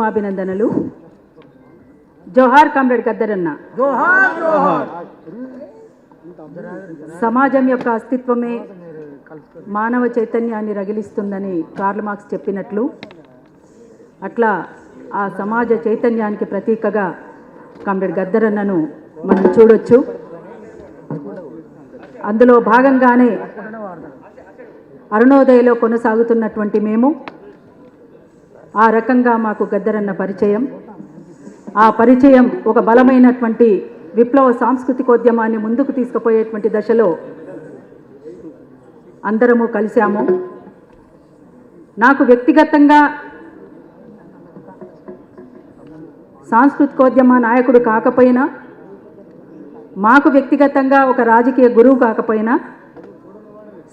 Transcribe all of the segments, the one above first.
అభినందనలు. జోహార్ కామ్రేడ్ గద్దరన్న. జోహార్ జోహార్. సమాజం యొక్క అస్తిత్వమే మానవ చైతన్యాన్ని రగిలిస్తుందని కార్ల్ మార్క్స్ చెప్పినట్లు అట్లా ఆ సమాజ చైతన్యానికి ప్రతీకగా కామ్రేడ్ గద్దరన్నను మనం చూడొచ్చు. అందులో భాగంగానే అరుణోదయలో కొనసాగుతున్నటువంటి మేము ఆ రకంగా మాకు గద్దరన్న పరిచయం, ఆ పరిచయం ఒక బలమైనటువంటి విప్లవ సాంస్కృతికోద్యమాన్ని ముందుకు తీసుకుపోయేటువంటి దశలో అందరము కలిశాము. నాకు వ్యక్తిగతంగా సాంస్కృతికోద్యమ నాయకుడు కాకపోయినా, మాకు వ్యక్తిగతంగా ఒక రాజకీయ గురువు కాకపోయినా,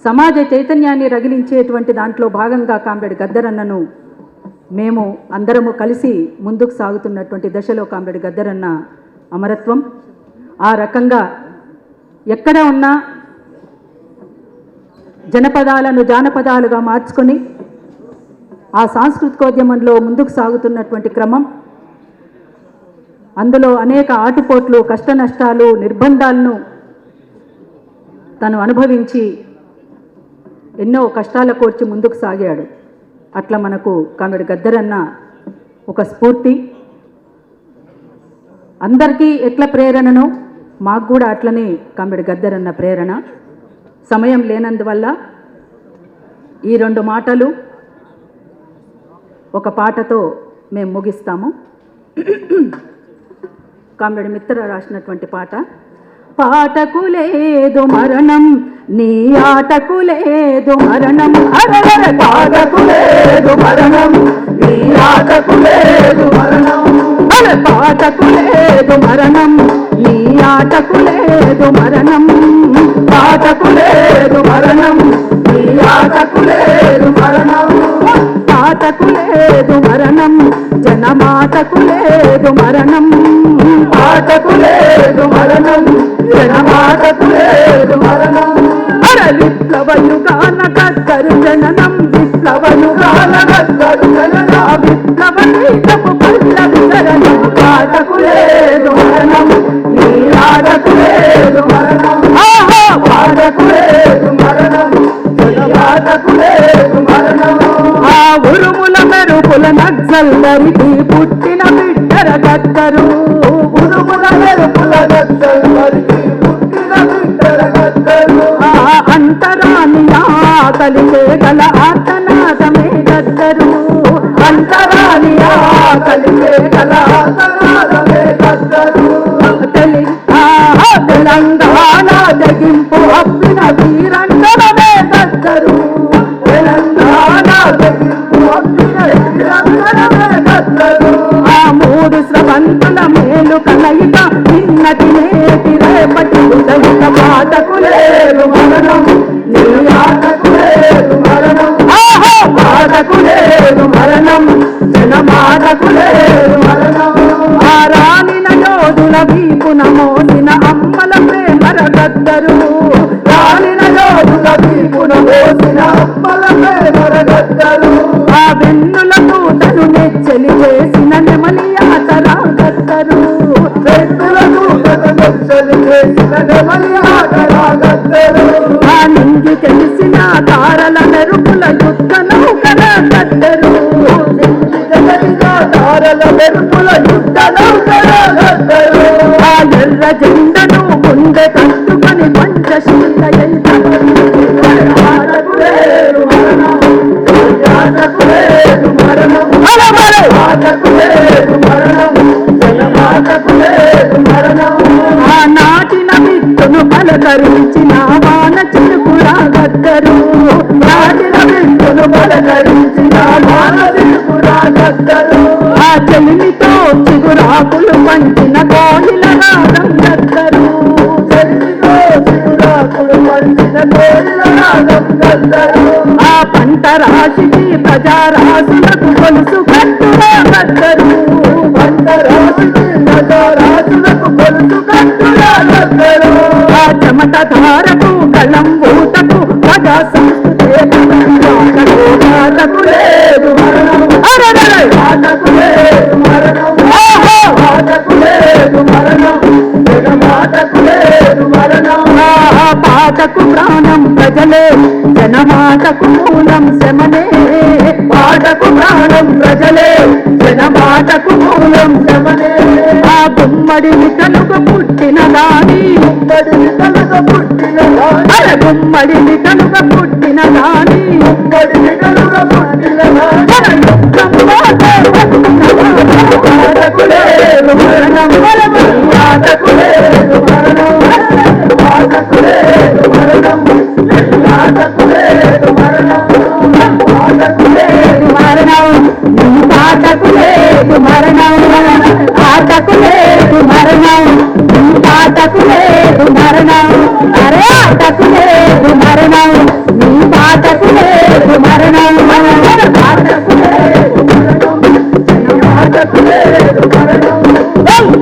సమాజ చైతన్యాన్ని రగిలించేటువంటి దాంట్లో భాగంగా కామ్రేడ్ గద్దరన్నను మేము అందరము కలిసి ముందుకు సాగుతున్నటువంటి దశలో కామ్రేడ్ గద్దరన్న అమరత్వం ఆ రకంగా ఎక్కడ ఉన్నా జనపదాలను జానపదాలుగా మార్చుకొని ఆ సాంస్కృతికోద్యమంలో ముందుకు సాగుతున్నటువంటి క్రమం, అందులో అనేక ఆటుపోట్లు, కష్ట నష్టాలు, నిర్బంధాలను తను అనుభవించి ఎన్నో కష్టాల కోర్చి ముందుకు సాగాడు. అట్లా మనకు కామ్రేడ్ గద్దరన్న ఒక స్ఫూర్తి. అందరికీ ఎట్లా ప్రేరణను మాకు కూడా అట్లనే కామ్రేడ్ గద్దరన్న ప్రేరణ. సమయం లేనందువల్ల ఈ 2 మాటలు ఒక పాటతో మేము ముగిస్తాము. కామ్రేడ్ మిత్ర రాసినటువంటి పాట. పాటకు లేదు మరణం, నీ ఆటకు లేదు మరణం. అరవర పాటకు లేదు మరణం, నీ ఆటకు లేదు మరణం. అర పాటకు లేదు మరణం, నీ ఆటకు లేదు మరణం. పాటకు లేదు మరణం, నీ ఆటకు లేదు మరణం. పాటకు లేదు మరణం, జనమాటకు లేదు మరణం. పాటకు లేదు మరణం, జనమాటకు లేదు మరణం. అర విప్లవయుగాన గద్దరు జననం, విప్లవయుగాన గద్దరు జననం. విప్లవ గీతము పల్లవి శరణం. పాటకు లేదు మరణం, నీ ఆటకు లేదు మరణం. పాటకు లేదు మరణం, నీ ఆటకు లేదు మరణం. ఆ ఉరుముల మెరుపుల నక్సల్దరికి పుట్టిన బిడ్డర గద్దరు. ఉరుముల మెరుపుల నక్సల్దరికి పుట్టిన బిడ్డర గద్దరు. ఆ అంతరాని ఆకలి గల ఆర్తనాదమే గద్దరు. అంతరాని ఆకలి గల ఆర్తనాదమే గద్దరు. తెలంగాణ జగింపు అప్పిన వీరంగమే గద్దరు. తెలంగాణ జగింపు అప్పిన వీరంగమే గద్దరు. ఆ 3 స్రవంతుల మేలు కలయిక నిన్నటి నేటి రేపటి ఉదయిత. పాటకు లేదు మరణం, నీ ఆటకు లేదు మరణం. పాటకు లేదు మరణం, జనమాటకు లేదు మరణం. ఆ రాలిన యోధుల వీపున మోసిన అమ్మల ప్రేమర గద్దరు. రాలిన యోధుల వీపున మోసిన అమ్మల ప్రేమర గద్దరు. ఆ వెన్నుల పూటను నెచ్చలి చేసిన నెమలి ఆటరా గద్దరు. వెన్నుల పూటను నెచ్చలి చేసిన నెమలి ఆటరా గద్దరు. ఆ నింగి తెలిసిన తారల మెరుపుల యుద్ధ నౌకర గద్దరు. తారల మెరుపుల యుద్ధ నౌకర గద్దరు. ఆ ఎర్ర జెండను గుండె కట్టుకొని పంచశీల పాటకు లేదు మరణం, ఆటకు లేదు మరణం. పాటకు లేదు మరణం, జనమాటకు లేదు మరణం. ఆ నాటిన విత్తును పలకరించిన వాన చిలుకురా గద్దరు. నాటిన విత్తును పలకరించిన వాన చిలుకురా గద్దరు. ఆ చెలిమితో చిగురాకులు పంచిన కోయిల నాదం గద్దరు. చెలిమితో చిగురాకులు పంచిన కోయిల నాదం గద్దరు. ఆ పంట రాశికి ప్రజారాశులకు కొలుసు కట్టురా గద్దరు. పంట రాశికి ప్రజారాశులకు కొలుసు కట్టురా గద్దరు. ఆ చెమట ధారకు కళం ఊటకు ప్రజా సంస్కృతి పాటకు లేదు మరణం, అరెరెరె! పాటకు లేదు పాటకు ప్రాణం ప్రజలే జనమాటకు మూలం శ్రమనే పాటకు ప్రాణం ప్రజలే జనమాటకు మూలం శ్రమనే ఆ గుమ్మడిని కనుక పుట్టిన దాని గుమ్మడిని కనుక పుట్టిన దాని అరే గుమ్మడిని కనుక పుట్టిన దాని గుమ్మడిని కనుక పుట్టిన దాని పాటకు లేదు మరణం పాటకు లేదు మరణం పాటకు లేదు మరణం పాటకు లేదు మరణం పాటకు లేదు మరణం నీ పాటకు లేదు మరణం ఆటకు లేదు మరణం నీ పాటకు లేదు మరణం అరే ఆటకు లేదు మరణం నీ పాటకు లేదు మరణం పాటకు లేదు మరణం పాటకు లేదు మరణం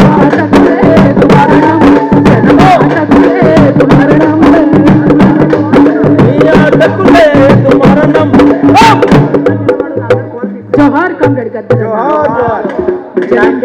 పాటకు లేదు మరణం పాటకు లేదు మరణం పాటకు లేదు మరణం జోహార్ కామ్రేడ్ గద్దర్. జోహార్ జోహార్. Thank you.